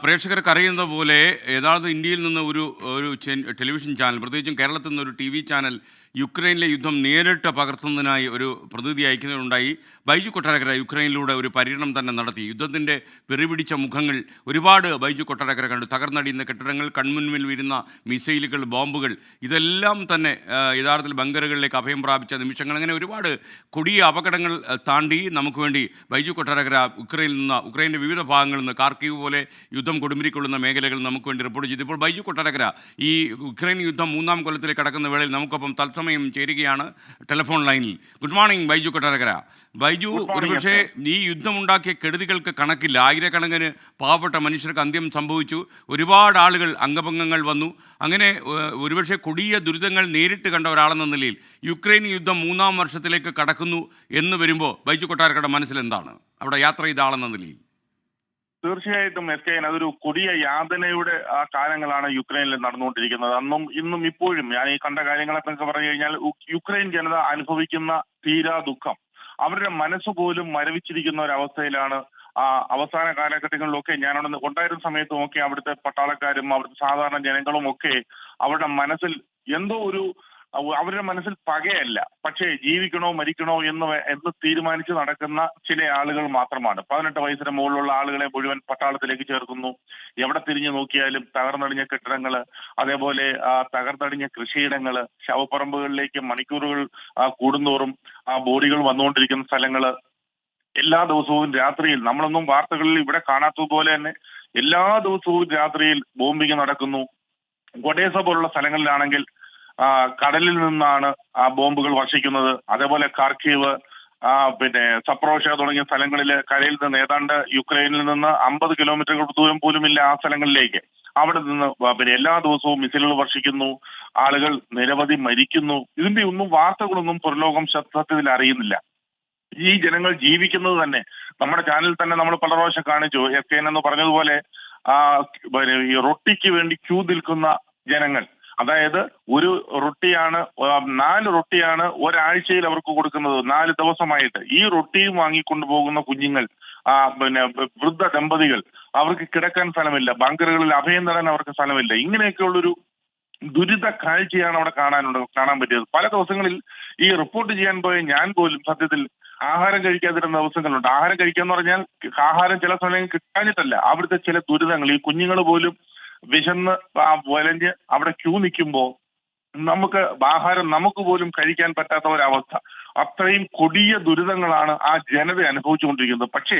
പ്രേക്ഷകർക്ക് അറിയുന്ന പോലെ യഥാർത്ഥ ഇന്ത്യയിൽ നിന്ന് ഒരു ഒരു ടെലിവിഷൻ ചാനൽ, പ്രത്യേകിച്ചും കേരളത്തിൽ നിന്ന് ഒരു ടി ചാനൽ യുക്രൈനിലെ യുദ്ധം നേരിട്ട് പകർത്തുന്നതിനായി ഒരു പ്രതിനിധി അയക്കുന്നതിനുണ്ടായി. ബൈജു കൊട്ടാരക്കര യുക്രൈനിലൂടെ ഒരു പര്യടനം തന്നെ നടത്തി. യുദ്ധത്തിൻ്റെ വെറിപിടിച്ച മുഖങ്ങൾ ഒരുപാട് ബൈജു കൊട്ടാരക്കര കണ്ടു. തകർന്നടിയുന്ന കെട്ടിടങ്ങൾ, കൺമുൻപിൽ വീരുന്ന മിസൈലുകൾ, ബോംബുകൾ, ഇതെല്ലാം തന്നെ യഥാർത്ഥത്തിൽ ബങ്കറുകളിലേക്ക് അഭയം പ്രാപിച്ച നിമിഷങ്ങൾ. അങ്ങനെ ഒരുപാട് കൊടിയ അപകടങ്ങൾ താണ്ടി നമുക്ക് വേണ്ടി ബൈജു കൊട്ടാരക്കര ഉക്രൈൻ്റെ വിവിധ ഭാഗങ്ങളിൽ നിന്ന്, കാർക്കീവ് പോലെ യുദ്ധം കൊടുമ്പിരിക്കൊള്ളുന്ന മേഖലകൾ നമുക്ക് വേണ്ടി റിപ്പോർട്ട് ചെയ്തു. ഇപ്പോൾ ബൈജു കൊട്ടാരക്കര ഈ യുക്രൈൻ യുദ്ധം 3-ാം കൊല്ലത്തിലേക്ക് കടക്കുന്ന വേളയിൽ നമുക്കൊപ്പം തത്സമയം ചേരുകയാണ് ടെലിഫോൺ ലൈനിൽ. Good morning Baiju Kottarakkara. ബൈജു, ഒരുപക്ഷെ ഈ യുദ്ധമുണ്ടാക്കിയ കെടുതികൾക്ക് കണക്കില്ല. ആയിരക്കണക്കിന് പാവപ്പെട്ട മനുഷ്യർക്ക് അന്ത്യം സംഭവിച്ചു. ഒരുപാട് ആളുകൾ അംഗഭംഗങ്ങൾ വന്നു. അങ്ങനെ ഒരുപക്ഷെ കൊടിയ ദുരിതങ്ങൾ നേരിട്ട് കണ്ട ഒരാളെന്ന നിലയിൽ യുക്രൈൻ യുദ്ധം 3-ാം വർഷത്തിലേക്ക് കടക്കുന്നു എന്ന് വരുമ്പോൾ ബൈജു കൊട്ടാരക്കരയുടെ മനസ്സിൽ എന്താണ്, അവിടെ യാത്ര ചെയ്ത ആളെന്ന നിലയിൽ? തീർച്ചയായിട്ടും അതൊരു കൊടിയ യാതനയുടെ ആ കാലങ്ങളാണ് യുക്രൈനിൽ നടന്നുകൊണ്ടിരിക്കുന്നത്. അന്നും ഇന്നും ഇപ്പോഴും ഞാൻ ഈ കണ്ട കാര്യങ്ങളൊക്കെ പറഞ്ഞു കഴിഞ്ഞാൽ യുക്രൈൻ ജനത അനുഭവിക്കുന്ന തീരാ ദുഃഖം, അവരുടെ മനസ്സ് പോലും മരവിച്ചിരിക്കുന്ന ഒരവസ്ഥയിലാണ്. അവസാന കാലഘട്ടങ്ങളിലൊക്കെ ഞാൻ അവിടെ ഉണ്ടായിരുന്ന സമയത്തും ഒക്കെ അവിടുത്തെ പട്ടാളക്കാരും അവിടുത്തെ സാധാരണ ജനങ്ങളും ഒക്കെ അവരുടെ മനസ്സിൽ എന്തോ അവരുടെ മനസ്സിൽ പകയല്ല, പക്ഷേ ജീവിക്കണോ മരിക്കണോ എന്ന് തീരുമാനിച്ച് നടക്കുന്ന ചില ആളുകൾ മാത്രമാണ്. 18 വയസ്സിന് മുകളിലുള്ള ആളുകളെ മുഴുവൻ പട്ടാളത്തിലേക്ക് ചേർക്കുന്നു. എവിടെ തിരിഞ്ഞു നോക്കിയാലും തകർന്നടിഞ്ഞ കെട്ടിടങ്ങള്, അതേപോലെ തകർന്നടിഞ്ഞ കൃഷിയിടങ്ങള്, ശവപ്പറമ്പുകളിലേക്ക് മണിക്കൂറുകൾ കൂടുന്തോറും ബോഡികൾ വന്നുകൊണ്ടിരിക്കുന്ന സ്ഥലങ്ങള്. എല്ലാ ദിവസവും രാത്രിയിൽ, നമ്മളൊന്നും വാർത്തകളിൽ ഇവിടെ കാണാത്തതുപോലെ തന്നെ എല്ലാ ദിവസവും രാത്രിയിൽ ബോംബിങ് നടക്കുന്നു. ഒഡേസ പോലുള്ള സ്ഥലങ്ങളിലാണെങ്കിൽ കടലിൽ നിന്നാണ് ബോംബുകൾ വർഷിക്കുന്നത്. അതേപോലെ കാർക്കീവ്, പിന്നെ സപ്രോഷ തുടങ്ങിയ സ്ഥലങ്ങളിൽ കരയിൽ നിന്ന് ഏതാണ്ട് യുക്രൈനിൽ നിന്ന് 50 കിലോമീറ്ററുകൾ ദൂരം പോലും ഇല്ല ആ സ്ഥലങ്ങളിലേക്ക്. അവിടെ നിന്ന് പിന്നെ എല്ലാ ദിവസവും മിസൈലുകൾ വർഷിക്കുന്നു. ആളുകൾ നിരവധി മരിക്കുന്നു. ഇതിന്റെ ഒന്നും വാർത്തകളൊന്നും പുറലോകം സത്യത്തിൽ അറിയുന്നില്ല. ഈ ജനങ്ങൾ ജീവിക്കുന്നത് തന്നെ നമ്മുടെ ചാനലിൽ തന്നെ നമ്മൾ പല പ്രാവശ്യം കാണിച്ചു. SKN എന്ന് പറഞ്ഞതുപോലെ ഈ റൊട്ടിക്ക് വേണ്ടി ക്യൂ നിൽക്കുന്ന ജനങ്ങൾ, അതായത് ഒരു റൊട്ടിയാണ് 4 റൊട്ടിയാണ് ഒരാഴ്ചയിൽ അവർക്ക് കൊടുക്കുന്നത്, 4 ദിവസമായിട്ട്. ഈ റൊട്ടിയും വാങ്ങിക്കൊണ്ടു പോകുന്ന കുഞ്ഞുങ്ങൾ, പിന്നെ വൃദ്ധ ദമ്പതികൾ, അവർക്ക് കിടക്കാൻ സ്ഥലമില്ല, ബങ്കറുകളിൽ അഭയം തരാൻ അവർക്ക് സ്ഥലമില്ല. ഇങ്ങനെയൊക്കെയുള്ളൊരു ദുരിത കാഴ്ചയാണ് അവിടെ കാണാൻ പറ്റിയത്. പല ദിവസങ്ങളിൽ ഈ റിപ്പോർട്ട് ചെയ്യാൻ പോയ ഞാൻ പോലും സത്യത്തിൽ ആഹാരം കഴിക്കാതിരുന്ന ദിവസങ്ങളുണ്ട്. ആഹാരം കഴിക്കാന്ന് പറഞ്ഞാൽ ആഹാരം ചില സമയം കിട്ടാഞ്ഞിട്ടല്ല, അവിടുത്തെ ചില ദുരിതങ്ങൾ. ഈ കുഞ്ഞുങ്ങൾ പോലും വിശന്ന് വലഞ്ഞ് അവിടെ ക്യൂ നിൽക്കുമ്പോൾ ആഹാരം നമുക്ക് പോലും കഴിക്കാൻ പറ്റാത്ത ഒരവസ്ഥ. അത്രയും കൊടിയ ദുരിതങ്ങളാണ് ആ ജനത അനുഭവിച്ചുകൊണ്ടിരിക്കുന്നത്. പക്ഷേ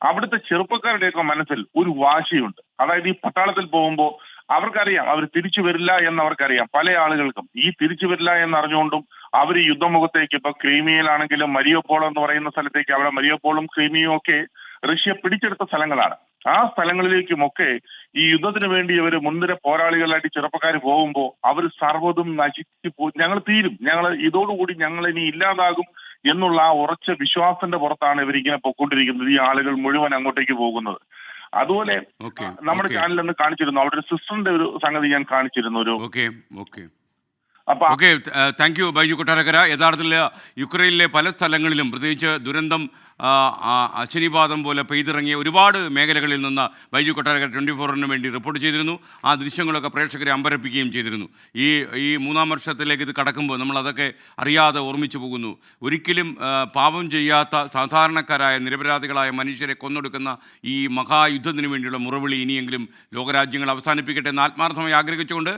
അവിടുത്തെ ചെറുപ്പക്കാരുടെയൊക്കെ മനസ്സിൽ ഒരു വാശിയുണ്ട്. അതായത് ഈ പട്ടാളത്തിൽ പോകുമ്പോൾ അവർക്കറിയാം അവർ തിരിച്ചു വരില്ല എന്നവർക്കറിയാം. പല ആളുകൾക്കും ഈ തിരിച്ചു വരില്ല എന്നറിഞ്ഞുകൊണ്ടും അവർ യുദ്ധമുഖത്തേക്ക്, ഇപ്പൊ ക്രീമിയയിലാണെങ്കിലും മരിയോപോൾ എന്ന് പറയുന്ന സ്ഥലത്തേക്ക്, അവിടെ മരിയോപോളും ക്രീമിയയും ഒക്കെ റഷ്യ പിടിച്ചെടുത്ത സ്ഥലങ്ങളാണ്. ആ സ്ഥലങ്ങളിലേക്കുമൊക്കെ ഈ യുദ്ധത്തിന് വേണ്ടി ഇവർ മുൻനിര പോരാളികളായിട്ട് ചെറുപ്പക്കാർ പോകുമ്പോൾ അവർ സർവ്വതും നശിച്ചു ഞങ്ങൾ തീരും, ഇതോടുകൂടി ഞങ്ങൾ ഇനി ഇല്ലാതാകും എന്നുള്ള ആ ഉറച്ച വിശ്വാസത്തിന്റെ പുറത്താണ് ഇവരിങ്ങനെ പൊയ്ക്കൊണ്ടിരിക്കുന്നത്, ഈ ആളുകൾ മുഴുവൻ അങ്ങോട്ടേക്ക് പോകുന്നത്. അതുപോലെ നമ്മുടെ ചാനലിൽ നിന്ന് കാണിച്ചിരുന്നു, അവിടെ ഒരു സിസ്റ്ററിന്റെ ഒരു സംഗതി ഞാൻ കാണിച്ചിരുന്നു. Okay, thank you Baiju Kottarakkara. യഥാർത്ഥത്തിൽ യുക്രൈനിലെ പല സ്ഥലങ്ങളിലും, പ്രത്യേകിച്ച് ദുരന്തം അശനിപാതം പോലെ പെയ്തിറങ്ങിയ ഒരുപാട് മേഖലകളിൽ നിന്ന് ബൈജു കൊട്ടാരക്കര 24-ന് വേണ്ടി റിപ്പോർട്ട് ചെയ്തിരുന്നു. ആ ദൃശ്യങ്ങളൊക്കെ പ്രേക്ഷകരെ അമ്പരപ്പിക്കുകയും ചെയ്തിരുന്നു. ഈ 3-ാം വർഷത്തിലേക്ക് ഇത് കടക്കുമ്പോൾ നമ്മളതൊക്കെ അറിയാതെ ഓർമ്മിച്ചു പോകുന്നു. ഒരിക്കലും പാപം ചെയ്യാത്ത സാധാരണക്കാരായ നിരപരാധികളായ മനുഷ്യരെ കൊന്നൊടുക്കുന്ന ഈ മഹായുദ്ധത്തിന് വേണ്ടിയുള്ള മുറവിളി ഇനിയെങ്കിലും ലോകരാജ്യങ്ങൾ അവസാനിപ്പിക്കട്ടെ എന്ന് ആത്മാർത്ഥമായി ആഗ്രഹിച്ചുകൊണ്ട്